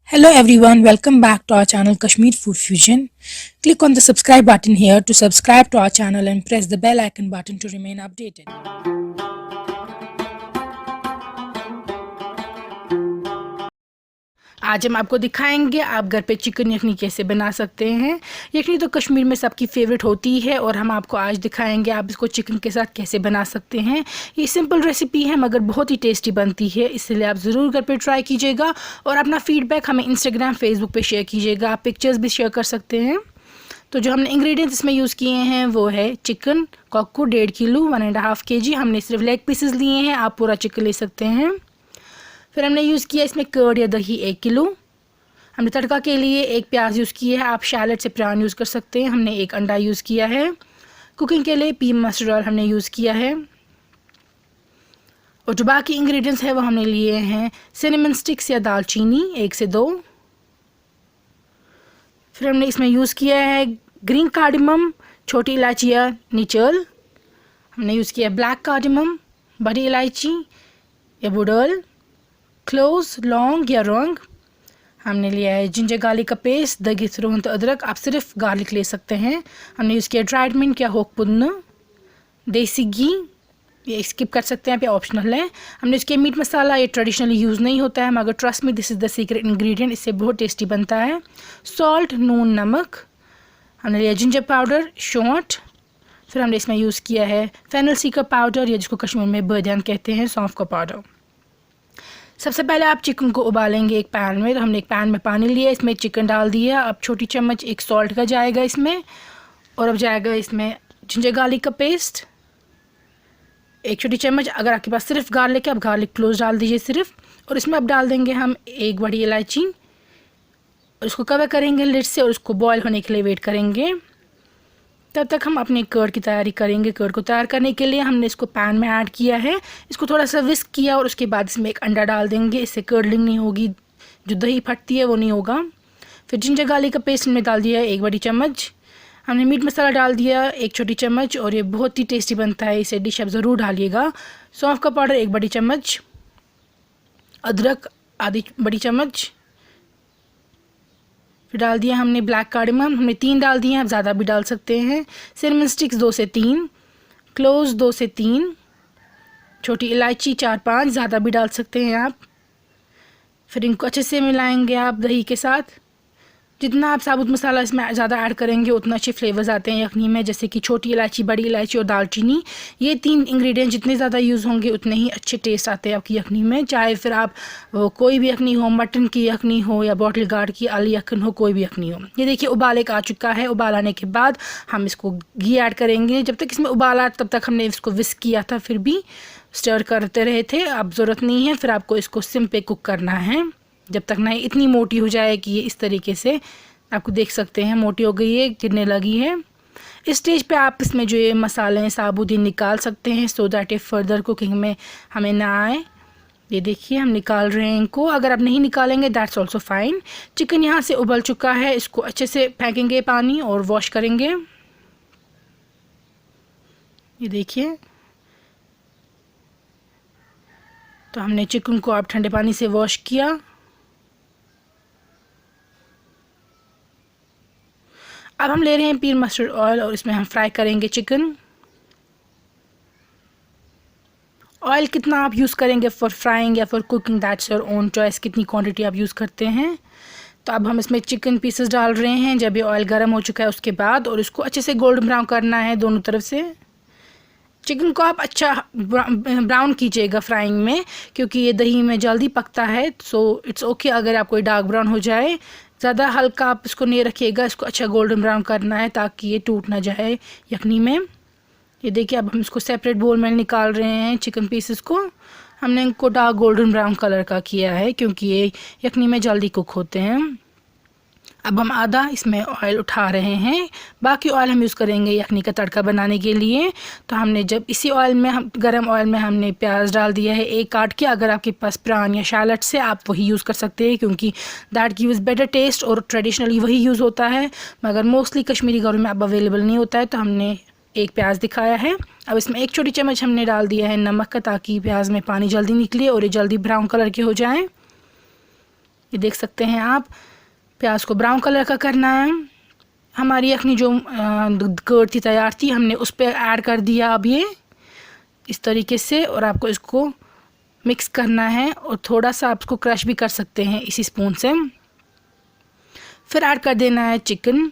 Hello everyone, welcome back to our channel Kashmir Food Fusion. Click on the subscribe button here to subscribe to our channel and press the bell icon button to remain updated. आज हम आपको दिखाएंगे आप घर पे chicken यखनी कैसे बना सकते हैं। यखनी तो कश्मीर में सबकी फेवरेट होती है और हम आपको आज दिखाएंगे आप इसको चिकन के साथ कैसे बना सकते हैं। ये सिंपल रेसिपी है मगर बहुत ही टेस्टी बनती है, इसलिए आप ज़रूर घर पे ट्राई कीजिएगा और अपना फीडबैक हमें इंस्टाग्राम फेसबुक पे शेयर कीजिएगा। आप पिक्चर्स भी शेयर कर सकते हैं। तो जो हमने इंग्रेडिएंट्स इसमें यूज़ किए हैं वो है चिकन कॉकू 1.5 किलो 1.5 kg। हमने सिर्फ लेग पीसेस लिए हैं, आप पूरा चिकन ले सकते हैं। फिर हमने यूज़ किया इसमें कर्ड या दही 1 किलो। हमने तड़का के लिए एक प्याज यूज़ किया है, आप शैलट से प्रान यूज़ कर सकते हैं। हमने एक अंडा यूज़ किया है। कुकिंग के लिए पी मस्टर्ड ऑयल हमने यूज़ किया है। और जो बाकी इंग्रेडिएंट्स है वो हमने लिए हैं सिनेमन स्टिक्स या दालचीनी 1 से 2। फिर हमने इसमें यूज़ किया है ग्रीन कार्डमम, छोटी इलायची या निचल। हमने यूज़ किया ब्लैक कार्डमम, बड़ी इलायची या बुडल, क्लोव्स लौंग या रंग। हमने लिया है जिंजर गार्लिक का पेस्ट, दगी थ्रोन तो अदरक, आप सिर्फ गार्लिक ले सकते हैं। हमने यूज़ किया ड्राइड मिंट या होक पुदना, देसी घी, ये स्किप कर सकते हैं, पे ऑप्शनल है। हमने इसके मीट मसाला, ये ट्रेडिशनली यूज़ नहीं होता है मगर trust me this is the secret ingredient, इससे बहुत टेस्टी बनता है। सॉल्ट, नून, नमक। हमने लिया जिंजर पाउडर, शौंठ। फिर हमने इसमें यूज़ किया है फेनल सीकर पाउडर या जिसको कश्मीर में बदियान कहते हैं, सौंफ का पाउडर। सबसे पहले आप चिकन को उबालेंगे एक पैन में। तो हमने एक पैन में पानी लिया, इसमें चिकन डाल दिया। अब छोटी चम्मच एक सॉल्ट का जाएगा इसमें, और अब जाएगा इसमें जिंजर गार्लिक का पेस्ट 1 छोटी चम्मच। अगर आपके पास सिर्फ गार्लिक है आप गार्लिक क्लोज डाल दीजिए सिर्फ। और इसमें अब डाल देंगे हम एक बड़ी इलायची और उसको कवर करेंगे लिड से और उसको बॉयल होने के लिए वेट करेंगे। तब तक हम अपने कर्ड की तैयारी करेंगे। कर्ड को तैयार करने के लिए हमने इसको पैन में ऐड किया है, इसको थोड़ा सा विस्क किया और उसके बाद इसमें एक अंडा डाल देंगे। इससे कर्डलिंग नहीं होगी, जो दही फटती है वो नहीं होगा। फिर जिंजर गार्लिक का पेस्ट हमने डाल दिया है 1 बड़ी चम्मच। हमने मीट मसाला डाल दिया 1 छोटी चम्मच और ये बहुत ही टेस्टी बनता है, इसे डिश आप ज़रूर डालिएगा। सौंफ का पाउडर 1 बड़ी चम्मच, अदरक आधी बड़ी चम्मच। फिर डाल दिया हमने ब्लैक कार्डमम, हमने 3 डाल दिए हैं, आप ज़्यादा भी डाल सकते हैं। सिनेमन स्टिक्स 2 से 3, क्लोव्स 2 से 3, छोटी इलायची 4-5, ज़्यादा भी डाल सकते हैं आप। फिर इनको अच्छे से मिलाएंगे आप दही के साथ। जितना आप साबुत मसाला इसमें ज़्यादा ऐड करेंगे उतना अच्छे फ्लेवर्स आते हैं यखनी में, जैसे कि छोटी इलायची, बड़ी इलायची और दालचीनी। ये 3 इंग्रेडिएंट जितने ज़्यादा यूज़ होंगे उतने ही अच्छे टेस्ट आते हैं आपकी यखनी में। चाहे फिर आप कोई भी यखनी हो, मटन की यखनी हो या बॉटल गार्ड की आली यखन हो, कोई भी यखनी हो। ये देखिए उबाल एक आ चुका है। उबाल आने के बाद हम इसको घी ऐड करेंगे। जब तक इसमें उबाल आए तब तक हमने इसको विस्क किया था, फिर भी स्टर करते रहे थे। अब ज़रूरत नहीं है, फिर आपको इसको सिम पे कुक करना है जब तक नहीं इतनी मोटी हो जाए कि ये इस तरीके से, आपको देख सकते हैं मोटी हो गई है, गिरने लगी है। इस स्टेज पे आप इसमें जो ये मसाले हैं साबुत ही निकाल सकते हैं, सो दैट ये फर्दर कुकिंग में हमें ना आए। ये देखिए हम निकाल रहे हैं इनको। अगर आप नहीं निकालेंगे दैट्स ऑल्सो फाइन। चिकन यहाँ से उबल चुका है, इसको अच्छे से फेंकेंगे पानी और वॉश करेंगे। ये देखिए, तो हमने चिकन को आप ठंडे पानी से वॉश किया। अब हम ले रहे हैं पीर मस्टर्ड ऑयल और इसमें हम फ्राई करेंगे चिकन। ऑयल कितना आप यूज़ करेंगे फॉर फ्राइंग या for cooking that's your own choice, कितनी क्वांटिटी आप यूज़ करते हैं। तो अब हम इसमें चिकन पीसेस डाल रहे हैं जब ये ऑयल गर्म हो चुका है उसके बाद, और इसको अच्छे से गोल्डन ब्राउन करना है दोनों तरफ से। चिकन को आप अच्छा ब्राउन कीजिएगा फ्राइंग में, क्योंकि ये दही में जल्दी पकता है। सो इट्स ओके अगर आपको डार्क ब्राउन हो जाए, ज़्यादा हल्का आप इसको नहीं रखिएगा। इसको अच्छा गोल्डन ब्राउन करना है ताकि ये टूट ना जाए यखनी में। ये देखिए अब हम इसको सेपरेट बोल में निकाल रहे हैं चिकन पीसेस को। हमने इनको डार्क गोल्डन ब्राउन कलर का किया है क्योंकि ये यखनी में जल्दी कुक होते हैं। अब हम आधा इसमें ऑयल उठा रहे हैं, बाकी ऑयल हम यूज़ करेंगे यखनी का तड़का बनाने के लिए। तो हमने जब इसी ऑयल में हम गरम ऑयल में हमने प्याज डाल दिया है एक काट के। अगर आपके पास प्रान या शैलट से आप वही यूज़ कर सकते हैं क्योंकि दैट गिव्स बेटर टेस्ट और ट्रेडिशनली वही यूज़ होता है, मगर मोस्टली कश्मीरी घरों में अब अवेलेबल नहीं होता है। तो हमने एक प्याज दिखाया है। अब इसमें 1 छोटी चम्मच हमने डाल दिया है नमक का, ताकि प्याज में पानी जल्दी निकले और ये जल्दी ब्राउन कलर के हो जाएँ। ये देख सकते हैं आप, प्याज को ब्राउन कलर का करना है। हमारी यखनी जो कर्ड थी तैयार थी, हमने उस पर ऐड कर दिया अब ये इस तरीके से, और आपको इसको मिक्स करना है और थोड़ा सा आप इसको क्रश भी कर सकते हैं इसी स्पून से। फिर ऐड कर देना है चिकन।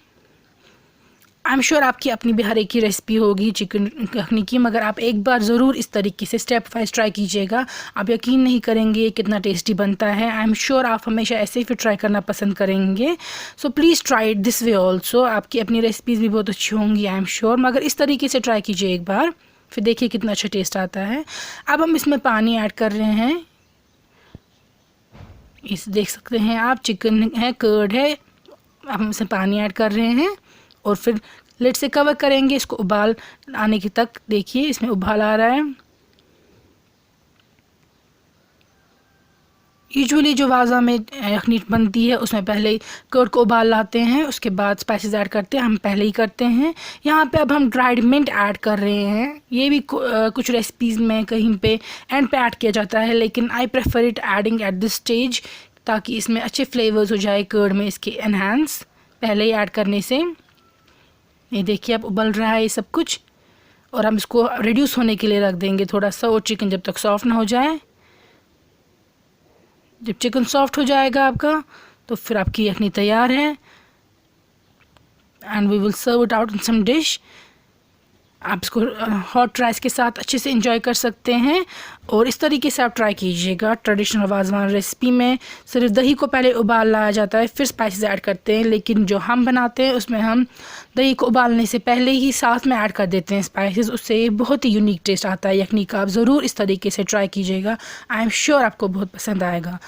आई एम श्योर आपकी अपनी भी हर एक की रेसिपी होगी चिकन यखनी की, मगर आप एक बार ज़रूर इस तरीके से स्टेप वाइज ट्राई कीजिएगा। आप यकीन नहीं करेंगे कितना टेस्टी बनता है। आई एम श्योर आप हमेशा ऐसे ही फिर ट्राई करना पसंद करेंगे। So please try it this way also. आपकी अपनी रेसिपीज़ भी बहुत अच्छी होंगी आई एम श्योर, मगर इस तरीके से ट्राई कीजिए एक बार, फिर देखिए कितना अच्छा टेस्ट आता है। अब हम इसमें पानी ऐड कर रहे हैं। इस देख सकते हैं आप, चिकन है, कर्ड है, अब हम इसमें पानी ऐड कर रहे हैं और फिर लिड से कवर करेंगे इसको उबाल आने की तक। देखिए इसमें उबाल आ रहा है। यूजुअली जो वाज़ा में यखनी बनती है उसमें पहले कर्ड को उबाल लाते हैं, उसके बाद स्पाइसेस ऐड करते हैं, हम पहले ही करते हैं। यहाँ पे अब हम ड्राइड मिंट ऐड कर रहे हैं। ये भी कुछ रेसिपीज़ में कहीं पे एंड पे ऐड किया जाता है, लेकिन I prefer it adding at this stage, ताकि इसमें अच्छे फ्लेवर्स हो जाए कर्ड में इसके एनहांस पहले ही ऐड करने से। ये देखिए अब उबल रहा है ये सब कुछ, और हम इसको रिड्यूस होने के लिए रख देंगे थोड़ा सा, और चिकन जब तक सॉफ्ट ना हो जाए। जब चिकन सॉफ्ट हो जाएगा आपका तो फिर आपकी यखनी तैयार है, and we will serve it out in some dish. आप इसको हॉट राइस के साथ अच्छे से इंजॉय कर सकते हैं, और इस तरीके से आप ट्राई कीजिएगा। ट्रेडिशनल वाज़वान रेसिपी में सिर्फ दही को पहले उबाल लाया जाता है, फिर स्पाइसेस ऐड करते हैं, लेकिन जो हम बनाते हैं उसमें हम दही को उबालने से पहले ही साथ में ऐड कर देते हैं स्पाइसेस। उससे बहुत ही यूनिक टेस्ट आता है यखनी का। आप ज़रूर इस तरीके से ट्राई कीजिएगा, आई एम श्योर आपको बहुत पसंद आएगा।